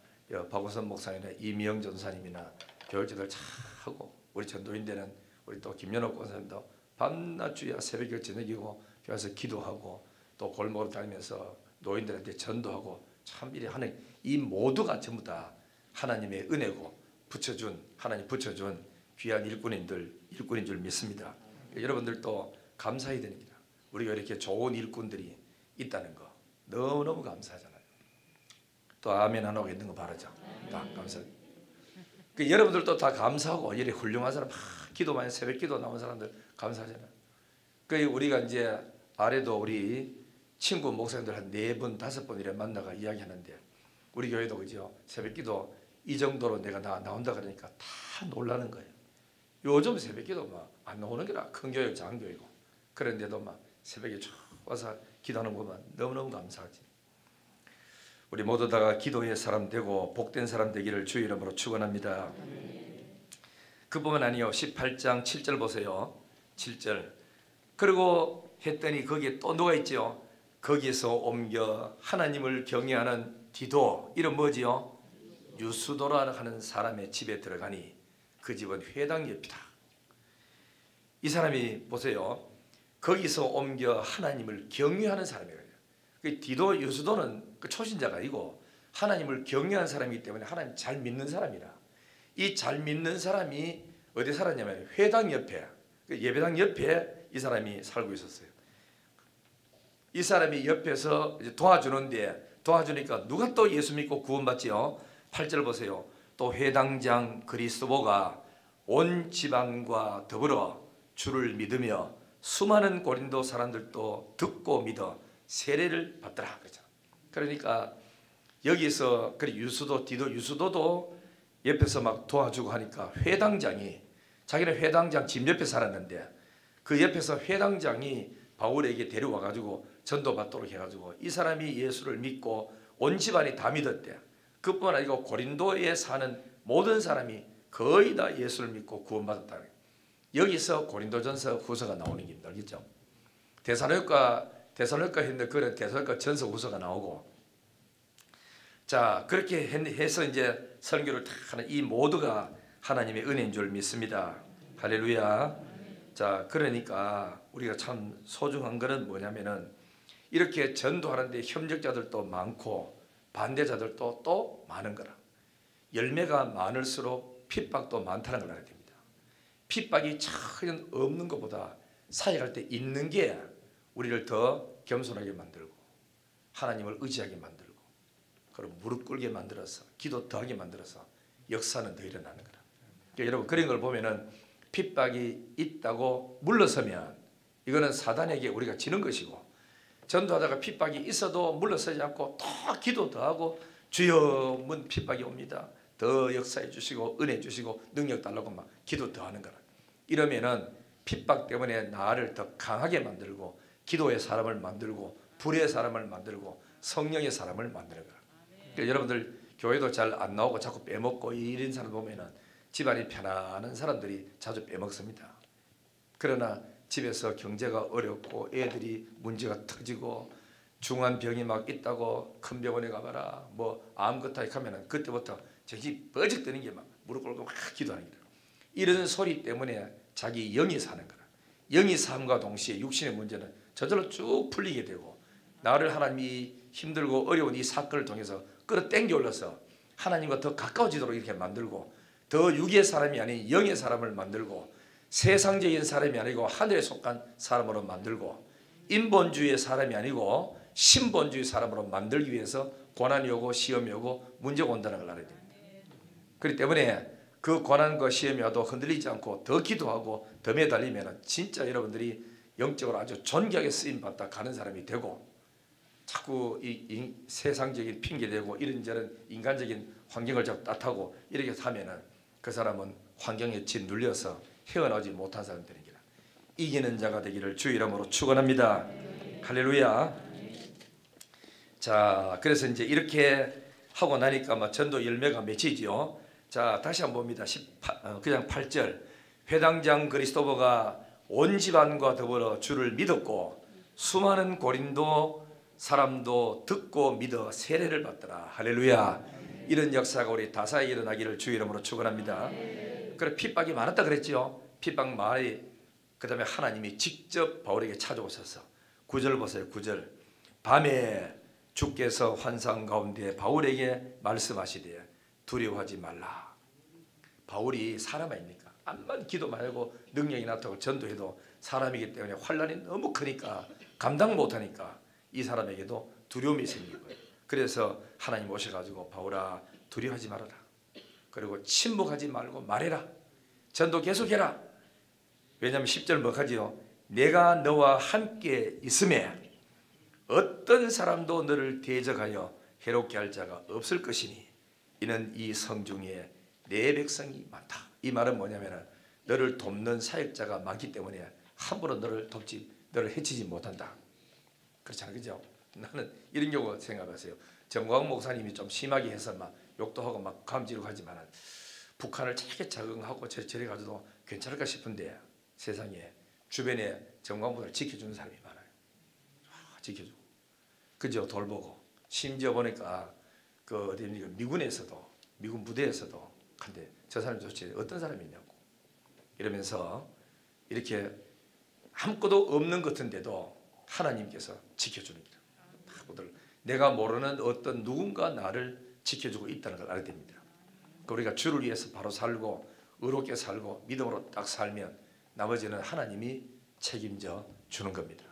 박우선 목사님이나 이미영 전사님이나 교육자들 잘하고, 우리 전도인들은 우리 또 김연옥 권사님도 밤낮 주야 새벽에 저녁이고 교회에서 기도하고 또 골목으로 다니면서 노인들한테 전도하고 참 이래 하는 이 모두가 전부 다 하나님의 은혜고 하나님 붙여준 귀한 일꾼인 줄 믿습니다. 여러분들도 감사해야 됩니다. 우리가 이렇게 좋은 일꾼들이 있다는 거 너무너무 감사하잖아요. 또 아멘 안 하고 있는 거 바라죠. 다 감사합니다. 여러분들도 다 감사하고 이래 훌륭한 사람, 기도 많이 새벽 기도 나온 사람들 감사하잖아요. 우리가 이제 아래도 우리 친구 목사님들 한 4분 5분 이래 만나가 이야기하는데, 우리 교회도 그죠, 새벽 기도 이 정도로 내가 나온다 그러니까 다 놀라는 거예요. 요즘 새벽 기도 막 안 나오는 게라 큰 교육 작은 교육이고, 그런데도 막 새벽에 쭉 와서 기도하는 거 보면 너무너무 감사하지. 우리 모두 다가 기도의 사람 되고 복된 사람 되기를 주의 이름으로 축원합니다. 그뿐만 아니요, 18장 7절 보세요. 7절. 그리고 했더니 거기에 또 누가 있죠? 거기에서 옮겨 하나님을 경외하는 디도, 이름 뭐지요? 유수도라 하는 사람의 집에 들어가니 그 집은 회당 옆이다. 이 사람이 보세요, 거기서 옮겨 하나님을 경외하는 사람이에요. 디도 유수도는 그 초신자가 아니고 하나님을 경외하는 사람이기 때문에 하나님 잘 믿는 사람이라. 이 잘 믿는 사람이 어디 살았냐면 회당 옆에, 예배당 옆에 이 사람이 살고 있었어요. 이 사람이 옆에서 이제 도와주니까 누가 또 예수 믿고 구원받지요? 8절 보세요. 또 회당장 그리스도가 온 지방과 더불어 주를 믿으며 수많은 고린도 사람들도 듣고 믿어 세례를 받더라. 그죠? 그러니까 여기서 유수도, 디도, 유수도도 옆에서 막 도와주고 하니까 회당장이, 자기는 회당장 집 옆에 살았는데 그 옆에서 회당장이 바울에게 데려와 가지고 전도 받도록 해가지고 이 사람이 예수를 믿고 온 집안이 다 믿었대. 그뿐만 아니고 고린도에 사는 모든 사람이 거의 다 예수를 믿고 구원받았다. 여기서 고린도전서 후서가 나오는 겁니다. 알겠죠? 데살로니가 했는데 그런 데살로니가 전서 후서가 나오고, 자, 그렇게 해서 이제 설교를 다 하는 이 모두가 하나님의 은혜인 줄 믿습니다. 할렐루야. 자, 그러니까 우리가 참 소중한 것은 뭐냐면은 이렇게 전도하는데 협력자들도 많고 반대자들도 또 많은 거라. 열매가 많을수록 핍박도 많다는 걸 알아야 됩니다. 핍박이 전혀 없는 것보다 사역할 때 있는 게 우리를 더 겸손하게 만들고 하나님을 의지하게 만들고 그리고 무릎 꿇게 만들어서 기도 더하게 만들어서 역사는 더 일어나는 거라. 그러니까 여러분, 그런 걸 보면은 핍박이 있다고 물러서면 이거는 사단에게 우리가 지는 것이고, 전도하다가 핍박이 있어도 물러서지 않고 더 기도 더하고 주여 문 핍박이 옵니다. 더 역사해 주시고 은혜 주시고 능력 달라고 막 기도 더하는 거라. 이러면은 핍박 때문에 나를 더 강하게 만들고 기도의 사람을 만들고 불의 사람을 만들고 성령의 사람을 만드는 거라. 그러니까 여러분들 교회도 잘 안 나오고 자꾸 빼먹고 이런 사람 보면은 집안이 편안한 사람들이 자주 빼먹습니다. 그러나 집에서 경제가 어렵고 애들이 문제가 터지고 중한 병이 막 있다고 큰 병원에 가봐라 뭐 아무것도 하게 하면은 그때부터 정신이 뻐직 드는 게 막 무릎 꿇고 막 기도하는 거다. 이런 소리 때문에 자기 영이 사는 거라. 영이 삶과 동시에 육신의 문제는 저절로 쭉 풀리게 되고, 나를 하나님이 힘들고 어려운 이 사건을 통해서 끌어당겨 올려서 하나님과 더 가까워지도록 이렇게 만들고, 더 육의 사람이 아닌 영의 사람을 만들고, 세상적인 사람이 아니고 하늘에 속한 사람으로 만들고, 인본주의의 사람이 아니고 신본주의 사람으로 만들기 위해서 고난이 오고 시험이 오고 문제가 온다는 걸 알아야 됩니다. 그렇기 때문에 그 고난과 시험이 와도 흔들리지 않고 더 기도하고 더 매달리면 진짜 여러분들이 영적으로 아주 존귀하게 쓰임받다 가는 사람이 되고, 자꾸 이 세상적인 핑계대고 이런저런 인간적인 환경을 자꾸 따타고 이렇게 하면은 그 사람은 환경에 짓눌려서 헤어나오지 못한 사람들이니라. 이기는 자가 되기를 주의 이름으로 축원합니다. 할렐루야. 자, 그래서 이제 이렇게 하고 나니까 뭐 전도 열매가 맺히지요. 자, 다시 한번 봅니다. 그냥 8절. 회당장 그리스도보가 온 집안과 더불어 주를 믿었고 수많은 고린도 사람도 듣고 믿어 세례를 받더라. 할렐루야. 이런 역사가 우리 다사에 일어나기를 주 이름으로 축원합니다. 그래 핍박이 많았다 그랬죠. 핍박 많이. 그 다음에 하나님이 직접 바울에게 찾아오셔서 9절 보세요. 9절. 밤에 주께서 환상 가운데 바울에게 말씀하시되 두려워하지 말라. 바울이 사람 아닙니까? 암만 기도 말고 능력이 나타나고 전도해도 사람이기 때문에 환난이 너무 크니까 감당 못하니까 이 사람에게도 두려움이 생긴 거예요. 그래서 하나님 오셔가지고 바울아 두려워하지 말아라. 그리고 침묵하지 말고 말해라. 전도 계속해라. 왜냐하면 10절 뭐하지요? 내가 너와 함께 있음에 어떤 사람도 너를 대적하여 해롭게 할 자가 없을 것이니 이는 이 성중에 내 백성이 많다. 이 말은 뭐냐면 너를 돕는 사역자가 많기 때문에 함부로 너를 해치지 못한다. 그렇잖아요. 그죠? 나는 이런 경우 생각하세요. 정광 목사님이 좀 심하게 해서 막 욕도 하고 막 감지르고 하지만 북한을 잘게 적응하고 저래 가지고 괜찮을까 싶은데 세상에 주변에 정광 목사를 지켜주는 사람이 많아요. 지켜주고 그죠? 돌보고 심지어 보니까 그 어디입니까? 미군에서도 미군 부대에서도 근데 저 사람 좋지 어떤 사람이냐고 이러면서 이렇게 아무것도 없는 것 같은데도 하나님께서 지켜줍니다. 내가 모르는 어떤 누군가 나를 지켜주고 있다는 걸 알아야 됩니다. 우리가 주를 위해서 바로 살고 의롭게 살고 믿음으로 딱 살면 나머지는 하나님이 책임져 주는 겁니다.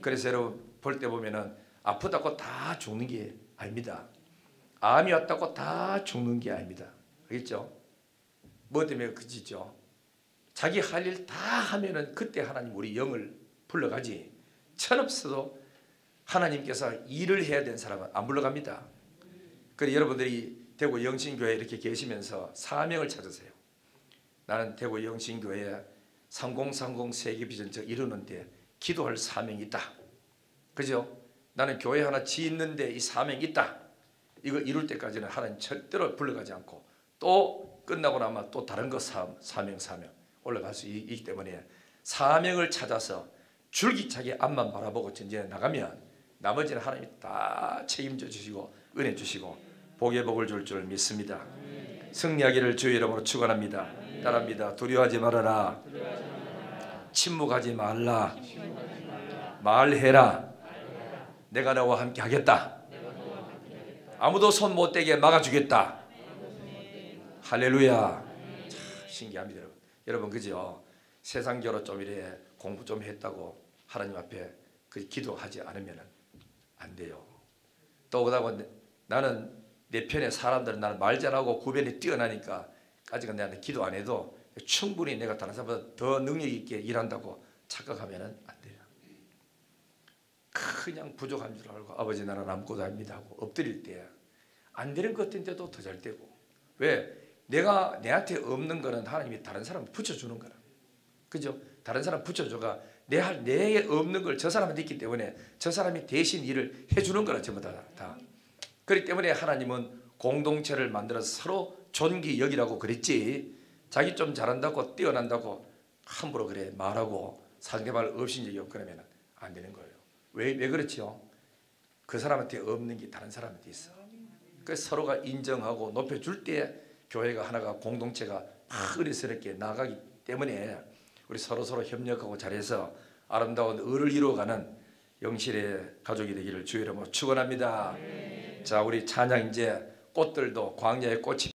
그래서 여러분 볼 때 보면은 아프다고 다 죽는 게 아닙니다. 암이 왔다고 다 죽는 게 아닙니다. 알겠죠? 뭐 때문에 그지죠? 자기 할 일 다 하면은 그때 하나님 우리 영을 불러가지. 천없어도 하나님께서 일을 해야 되는 사람은 안 불러갑니다. 그래서 여러분들이 대구 영신교회에 이렇게 계시면서 사명을 찾으세요. 나는 대구 영신교회에 3030 세계비전적 이루는데 기도할 사명이 있다. 그죠? 나는 교회 하나 짓는데 이 사명이 있다. 이거 이룰 때까지는 하나님 절대로 불러가지 않고 또 끝나고 나면 또 다른 거 사명 올라갈 수 있기 때문에 사명을 찾아서 줄기차게 앞만 바라보고 전진해 나가면 나머지는 하나님이 다 책임져 주시고 은혜 주시고 복의 복을 줄 줄 믿습니다. 승리하기를 주의 이름으로 축원합니다. 따라합니다. 두려워하지 말아라. 침묵하지 말라. 말해라. 내가 너와 함께 하겠다. 아무도 손 못 대게 막아주겠다. 할렐루야. 참 신기합니다. 여러분 그죠? 세상적으로 좀 이래 공부 좀 했다고 하나님 앞에 그 기도하지 않으면 안 돼요. 또 그러고 나는 내 편에 사람들은 나는 말 잘하고 구변이 뛰어나니까 아직은 내가 기도 안 해도 충분히 내가 다른 사람보다 더 능력 있게 일한다고 착각하면 안 돼요. 그냥 부족한 줄 알고 아버지 나는 아무것도 아닙니다 하고 엎드릴 때 안 되는 것 같은데도 더 잘 되고. 왜? 내가 내한테 없는 거는 하나님이 다른 사람 붙여주는 거라. 그죠? 다른 사람 붙여줘가 내게 없는 걸 저 사람한테 있기 때문에 저 사람이 대신 일을 해주는 거라 전부 다. 그렇기 때문에 하나님은 공동체를 만들어서 서로 존귀 여기라고 그랬지. 자기 좀 잘한다고 뛰어난다고 함부로 그래 말하고 상대방을 업신여기 그러면 안 되는 거예요. 왜 그렇죠? 그 사람한테 없는 게 다른 사람한테 있어. 그래서 서로가 인정하고 높여줄 때 교회가 하나가 공동체가 은혜스럽게 나가기 때문에 우리 서로 협력하고 잘해서 아름다운 의를 이루어가는 영실의 가족이 되기를 주의 이름으로 축원합니다. 자, 우리 찬양 이제 꽃들도 광야의 꽃이